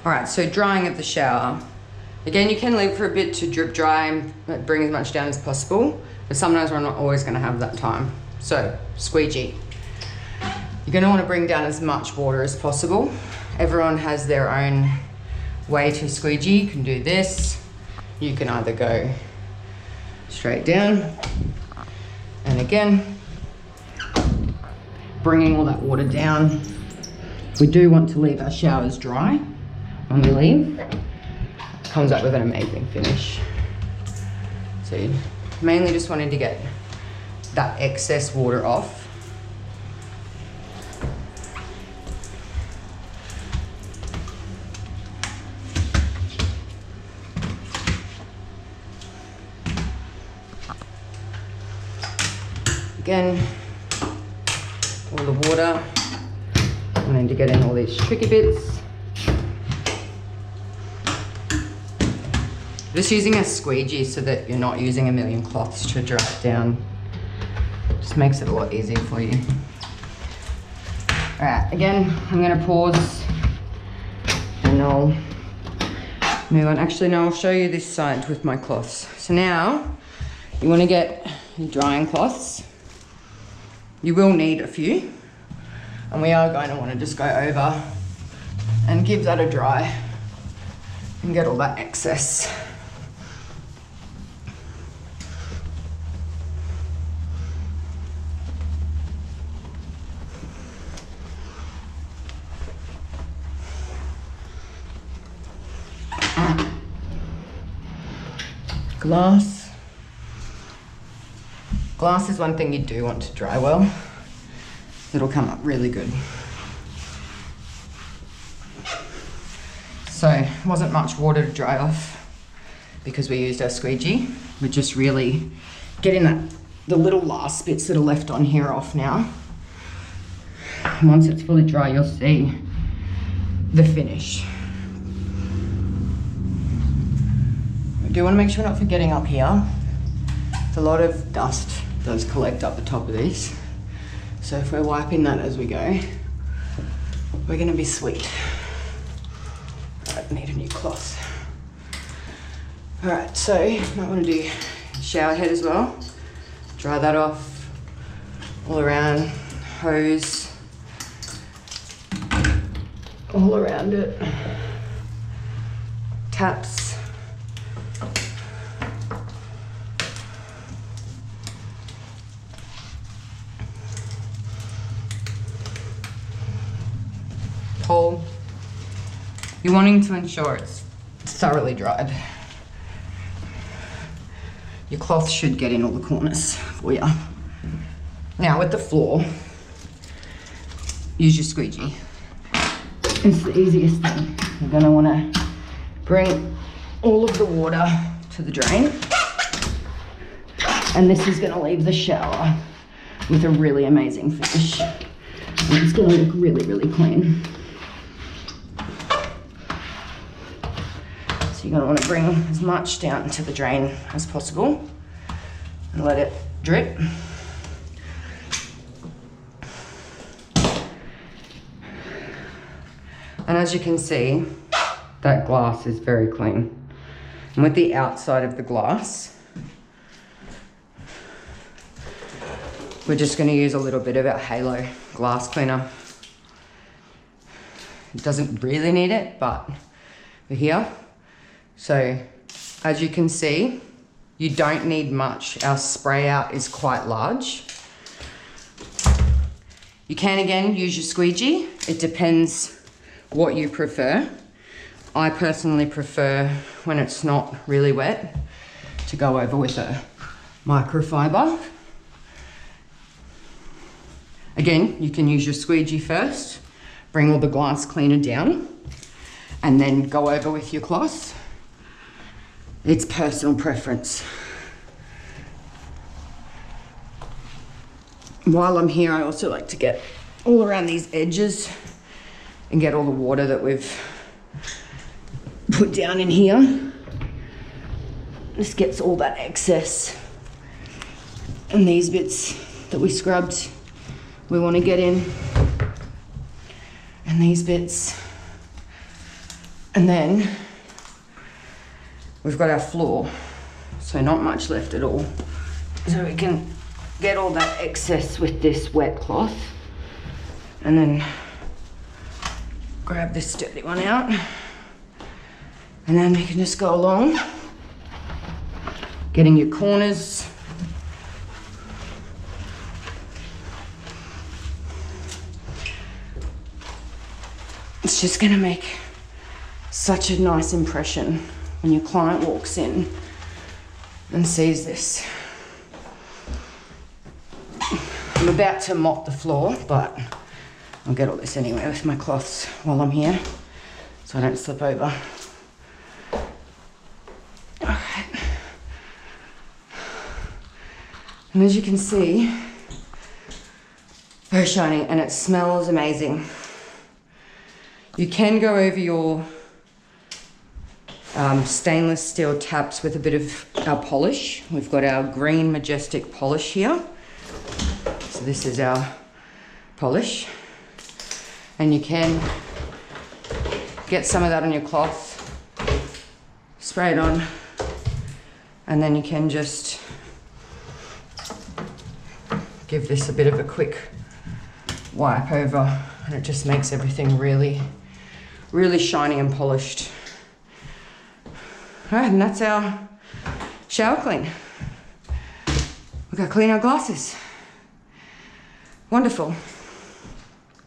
All right, so drying of the shower. Again, you can leave it for a bit to drip dry and bring as much down as possible, but sometimes we're not always gonna have that time. So, squeegee. You're gonna wanna bring down as much water as possible. Everyone has their own way to squeegee. You can do this. You can either go straight down, and again, bringing all that water down. We do want to leave our showers dry when we leave. Comes up with an amazing finish. So you mainly just wanting to get that excess water off. Again, all the water, wanting to get in all these tricky bits. Just using a squeegee so that you're not using a million cloths to dry it down. Just makes it a lot easier for you. All right, again, I'm gonna pause and I'll move on. Actually, no, I'll show you this side with my cloths. So now, you wanna get your drying cloths. You will need a few, and we are going to want to just go over and give that a dry and get all that excess. Glass. Glass is one thing you do want to dry well. It'll come up really good. So, wasn't much water to dry off because we used our squeegee. We're just really getting the little last bits that are left on here off now. And once it's fully dry, you'll see the finish. I do want to make sure we're not forgetting up here. There's a lot of dust does collect up the top of these. So if we're wiping that as we go, we're gonna be sweet. All right, need a new cloth. All right, so might wanna do shower head as well. Dry that off, all around, hose, all around it. Taps. Pole. You're wanting to ensure it's thoroughly dried. Your cloth should get in all the corners for you. Now with the floor, use your squeegee. It's the easiest thing. You're gonna wanna bring all of the water to the drain, and this is gonna leave the shower with a really amazing finish. And it's gonna look really, really clean. You're gonna wanna bring as much down into the drain as possible and let it drip. And as you can see, that glass is very clean. And with the outside of the glass, we're just gonna use a little bit of our Halo glass cleaner. It doesn't really need it, but we're here. So, as you can see, you don't need much. Our spray out is quite large. You can, again, use your squeegee. It depends what you prefer. I personally prefer, when it's not really wet, to go over with a microfiber. Again, you can use your squeegee first, bring all the glass cleaner down, and then go over with your cloth. It's personal preference. While I'm here, I also like to get all around these edges and get all the water that we've put down in here. This gets all that excess. And these bits that we scrubbed, we want to get in. And these bits And then we've got our floor, so not much left at all. So we can get all that excess with this wet cloth and then grab this dirty one out. And then we can just go along, getting your corners. It's just gonna make such a nice impression when your client walks in and sees this. I'm about to mop the floor, but I'll get all this anyway with my cloths while I'm here, so I don't slip over. Alright. And as you can see, very shiny, and it smells amazing. You can go over your stainless steel taps with a bit of our polish. We've got our green majestic polish here. So this is our polish. And you can get some of that on your cloth, spray it on, and then you can just give this a bit of a quick wipe over, and it just makes everything really, really shiny and polished. All right, and that's our shower clean. We've got to clean our glasses. Wonderful.